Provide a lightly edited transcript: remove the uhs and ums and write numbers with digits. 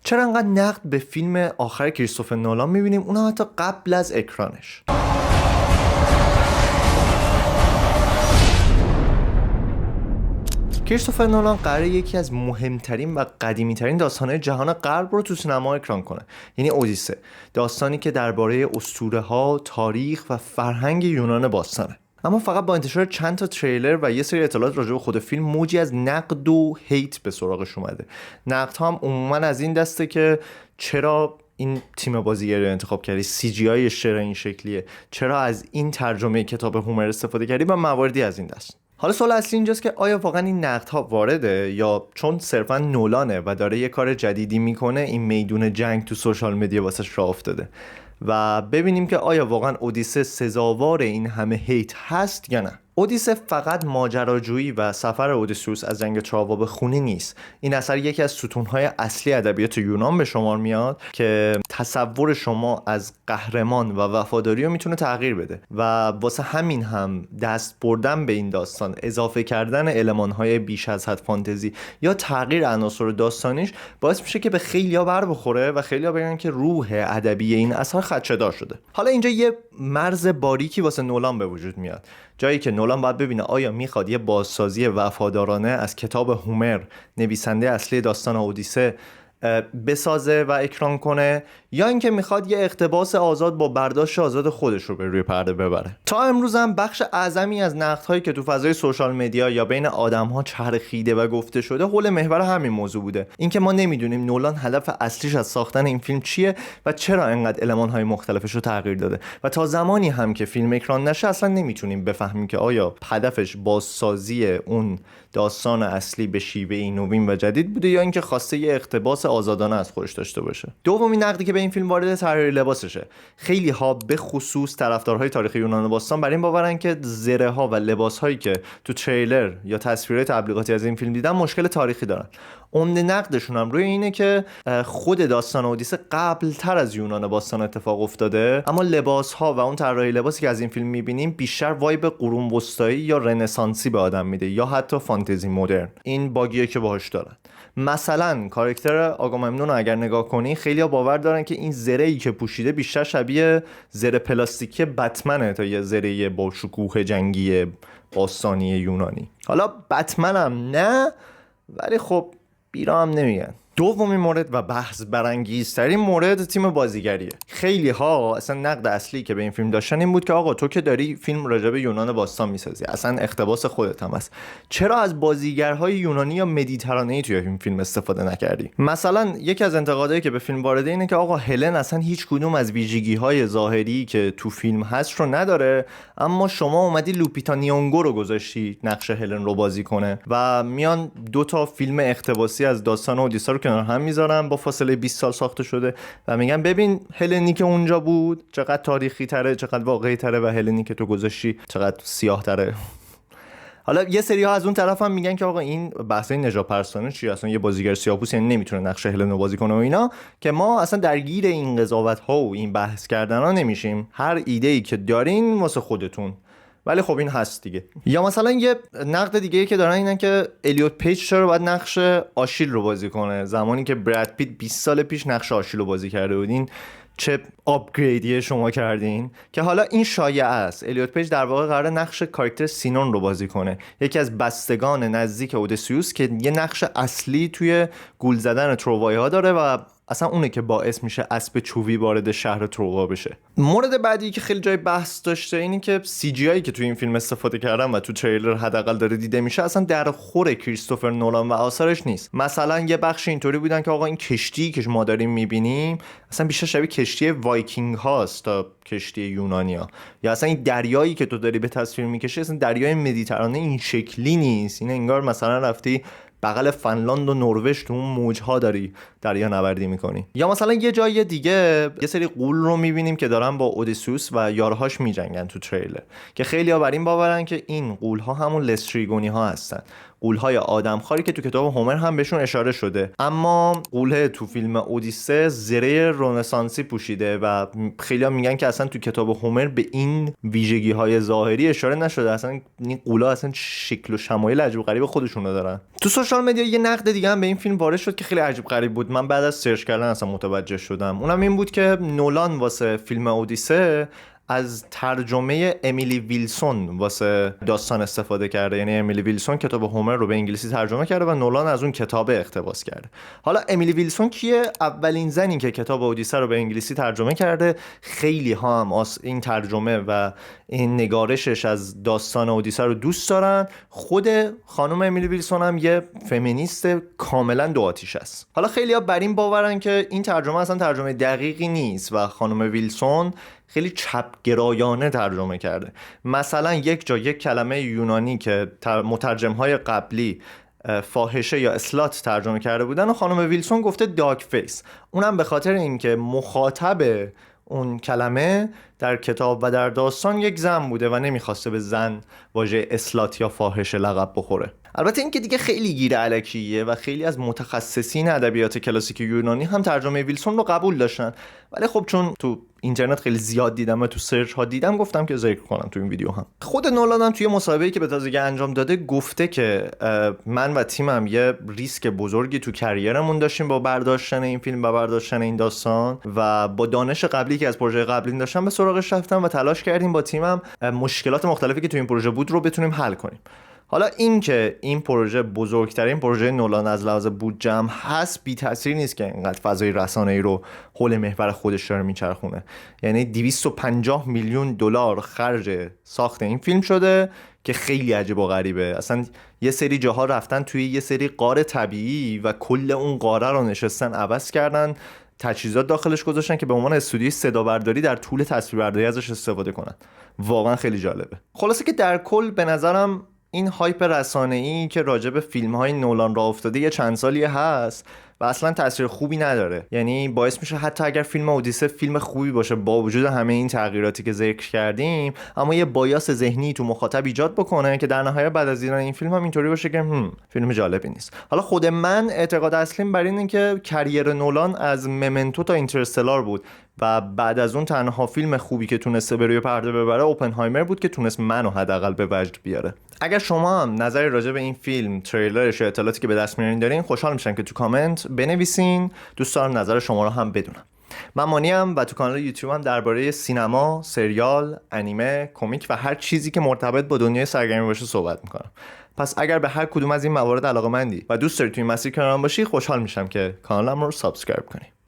چرا انقدر نقد به فیلم آخر کریستوفر نولان میبینیم، اونم حتی قبل از اکرانش؟ کریستوفر نولان قراره یکی از مهمترین و قدیمی‌ترین داستان‌های جهان غرب رو تو سینما اکران کنه، یعنی اودیسه، داستانی که درباره اسطوره‌ها، تاریخ و فرهنگ یونان باستانه. اما فقط با انتشار چند تا تریلر و یه سری اطلاعات راجع به خود فیلم موجی از نقد و هیت به سراغش اومده. نقدها هم عموما از این دسته که چرا این تیم بازیگری رو انتخاب کردی، سی جی آیش چرا این شکلیه، چرا از این ترجمه کتاب هومر استفاده کردی و مواردی از این دست. حالا سوال اصلی اینجاست که آیا واقعا این نقدها وارده یا چون صرفا نولانه و داره یه کار جدیدی میکنه این میدون جنگ تو سوشال مدیا واسش راه افتاده؟ و ببینیم که آیا واقعا اودیسه سزاوار این همه هیت هست یا نه. اودیسه فقط ماجراجویی و سفر اودیسوس از جنگ تروا به خونه نیست. این اثر یکی از ستونهای اصلی ادبیات یونان به شمار میاد که تصور شما از قهرمان و وفاداری رو میتونه تغییر بده و واسه همین هم دست بردن به این داستان، اضافه کردن المانهای بیش از حد فانتزی یا تغییر عناصر داستانیش باعث میشه که به خیلیا بر بخوره و خیلیا بگن که روح ادبی این اثر خدشه‌دار شده. حالا اینجا یه مرز باریکی واسه نولان به وجود میاد، جایی که نولان باید ببینه آیا میخواد یه بازسازی وفادارانه از کتاب هومر، نویسنده اصلی داستان اودیسه، بسازه و اکران کنه، یا اینکه میخواد یه اقتباس آزاد با برداشت آزاد خودش رو به روی پرده ببره. تا امروز هم بخش اعظمی از نقدهایی که تو فضای سوشال مدیا یا بین آدم‌ها چرخیده و گفته شده حول محور همین موضوع بوده، اینکه ما نمیدونیم نولان هدف اصلیش از ساختن این فیلم چیه و چرا انقدر المان‌های مختلفش رو تغییر داده و تا زمانی هم که فیلم اکران نشه اصلا نمیتونیم بفهمیم که آیا هدفش بازسازی اون داستان اصلی به شیوهی نوین و جدید بوده یا اینکه خواسته یه اقتباس آزادانه از خودش داشته باشه. دومین نقدی که به این فیلم وارد طراحی لباسشه. خیلی ها به خصوص طرفدارهای تاریخ یونان باستان بر این باورن که زره ها و لباس هایی که تو تریلر یا تصویرهای تبلیغاتی از این فیلم دیدن مشکل تاریخی دارن. عمده نقدشون هم روی اینه که خود داستان اودیسه قبل تر از یونان باستان اتفاق افتاده، اما لباس ها و اون طراحی لباسی که از این فیلم میبینیم بیشتر وایب قرون وسطایی یا رنسانسی به آدم میده یا حتی فانتزی مدرن. این باگیه که باهاش دارن. مثلا کاراکتر آگاممنون رو اگر نگاه کنی خیلی‌ها باور دارن که این زره‌ای که پوشیده بیشتر شبیه زره پلاستیکی بتمنه تا یه زره با شکوه جنگی باستانی یونانی. حالا بتمن هم نه، ولی خب بیرا هم نمیگن. دومین مورد و بحث برانگیزترین مورد تیم بازیگریه. خیلی ها اصلا نقد اصلی که به این فیلم داشتن این بود که آقا تو که داری فیلم راجع به یونان باستان میسازی، اصلا اقتباس خودت هم هست، چرا از بازیگرهای یونانی یا مدیترانه‌ای توی این فیلم استفاده نکردی؟ مثلا یکی از انتقادایی که به فیلم وارده اینه که آقا هلن اصلا هیچ کدوم از ویژگی‌های ظاهری که تو فیلم هست رو نداره، اما شما اومدی لوپیتا نیونگو رو گذاشتی نقش هلن رو بازی کنه و میان دو تا فیلم اقتباسی از داستان اودیسه رو کنار هم میذارن با فاصله 20 سال ساخته شده و میگن ببین هلنی که اونجا بود چقدر تاریخی تره، چقدر واقعی تره و هلنی که تو گذاشتی چقدر سیاه تره. حالا یه سری ها از اون طرف هم میگن که آقا این بحثای نژاد پرستانه چیه، اصلا یه بازیگر سیاه‌پوست یعنی نمیتونه نقش هلن رو بازی کنه و اینا، که ما اصلا درگیر این قضاوت ها و این بحث کردن ها نمیشیم. هر ایده ای که دارین واسه خودتون، ولی خب این هست دیگه. یا مثلا یه نقد دیگه ای که دارن اینه که الیوت پیج چرا باید نقش آشیل رو بازی کنه زمانی که براد پیت 20 سال پیش نقش آشیل رو بازی کرده بودین، چه آپگریدی شما کردین؟ که حالا این شایعه است. الیوت پیج در واقع قراره نقش کاراکتر سینون رو بازی کنه، یکی از بستگان نزدیک اودیسیوس که یه نقش اصلی توی گول زدن تروایی ها داره و اصلا اونه که باعث میشه اسب چوبی وارد شهر تروا بشه. مورد بعدی که خیلی جای بحث داشته اینی که سی جی آی که تو این فیلم استفاده کردن و تو تریلر حداقل داره دیده میشه اصلا در خور کریستوفر نولان و آثارش نیست. مثلا یه بخش اینطوری بودن که آقا این کشتی که ما داریم میبینیم اصلا بیشتر شبیه کشتی وایکینگ هاست تا کشتی یونانیا، یا اصلا این دریایی که تو داری به تصویر میکشی اصلا دریای مدیترانه این شکلی نیست. این انگار مثلا رفتی بغل فنلاند و نروژ تو اون موج‌ها داری دریا نوردی میکنی. یا مثلا یه جای دیگه یه سری غول رو میبینیم که دارن با اودیسوس و یارهاش میجنگن تو تریلر، که خیلی‌ها بر این باورن که این غول‌ها همون لستریگونی ها هستن، غول‌های آدمخواری که تو کتاب هومر هم بهشون اشاره شده. اما غوله تو فیلم اودیسه زره رنسانسی پوشیده و خیلی‌ها میگن که اصلا تو کتاب هومر به این ویژگی‌های ظاهری اشاره نشده، اصلا این غولا اصلا شکل و شمایل عجیب غریب خودشونو دارن. تو سوشال مدیا یه نقد دیگه هم به این فیلم وارد شد که خیلی عجیب غریب بود. من بعد از سرچ کردن اصلا متوجه شدم. اونم این بود که نولان واسه فیلم اودیسه از ترجمه امیلی ویلسون واسه داستان استفاده کرده. یعنی امیلی ویلسون کتاب هومر رو به انگلیسی ترجمه کرده و نولان از اون کتاب اقتباس کرده. حالا امیلی ویلسون کیه؟ اولین زنی که کتاب اودیسه رو به انگلیسی ترجمه کرده. خیلی ها هم این ترجمه و این نگارشش از داستان اودیسه رو دوست دارن. خود خانم امیلی ویلسون هم یه فمینیست کاملا دو آتیش است. حالا خیلی ها بر این باورن که این ترجمه اصلا ترجمه دقیقی نیست و خانم ویلسون خیلی چپگرایانه ترجمه کرده. مثلا یک جا یک کلمه یونانی که مترجم‌های قبلی فاحشه یا اسلات ترجمه کرده بودن و خانم ویلسون گفته داگ فیس. اونم به خاطر اینکه مخاطب اون کلمه در کتاب و در داستان یک زن بوده و نمیخواسته به زن واژه اسلات یا فاحشه لقب بخوره. البته این که دیگه خیلی گیر الکیه و خیلی از متخصصین ادبیات کلاسیک یونانی هم ترجمه ویلسون رو قبول داشتن، ولی خب چون تو اینترنت خیلی زیاد دیدم و تو سرچ ها دیدم گفتم که ذکر کنم تو این ویدیو هم. خود نولان هم توی مصاحبه‌ای که به تازگی انجام داده گفته که من و تیمم یه ریسک بزرگی تو کریرمون داشتیم با برداشتن این فیلم و برداشتن این داستان و با دانش قبلی که از پروژه قبلی داشتم به سراغش رفتم و تلاش کردیم با تیمم مشکلات مختلفی که تو این پروژه بود رو بتونیم حل کنیم. حالا این که این پروژه بزرگترین پروژه نولان از لحاظ بودجه هم هست بی تاثیر نیست که اینقدر فضای رسانه‌ای رو حول محور خودش داره میچرخونه. یعنی 250 میلیون دلار خرج ساخت این فیلم شده که خیلی عجیب و غریبه. اصلا یه سری جاها رفتن توی یه سری غار طبیعی و کل اون غاره رو نشستن عوض کردن، تجهیزات داخلش گذاشتن که به عنوان استودیوی صدا برداری در طول تصویربرداری ازش استفاده کنن. واقعا خیلی جالبه. خلاصه که در کل به نظرم این هایپ رسانه‌ای که راجع به فیلم‌های نولان راه افتاده یه چند سالیه هست و اصلا تاثیر خوبی نداره. یعنی باعث میشه حتی اگر فیلم اودیسه فیلم خوبی باشه با وجود همه این تغییراتی که ذکر کردیم، اما یه بایاس ذهنی تو مخاطب ایجاد بکنه که در نهایت بعد از دیدن این فیلم هم اینطوری باشه که فیلم جالبی نیست. حالا خود من اعتقاد اصلیم بر اینه که کریر نولان از ممنتو تا اینترستلار بود و بعد از اون تنها فیلم خوبی که تونسته به روی پرده ببره اوپنهایمر بود که تونست منو حداقل به وجد بیاره. اگر شما هم نظری راجع به این فیلم، تریلرش یا اطلاعاتی که به دست میارین دارین، خوشحال میشم که تو کامنت بنویسین. دوست دارم نظر شما رو هم بدونم. من مانیم و تو کانال یوتیوب هم درباره سینما، سریال، انیمه، کمیک و هر چیزی که مرتبط با دنیای سرگرمی باشه صحبت میکنم. پس اگر به هر کدوم از این موارد علاقه‌مندی و دوست داری تو این مسیر کنارم باشی، خوشحال میشم که کانالم رو سابسکرایب کنی.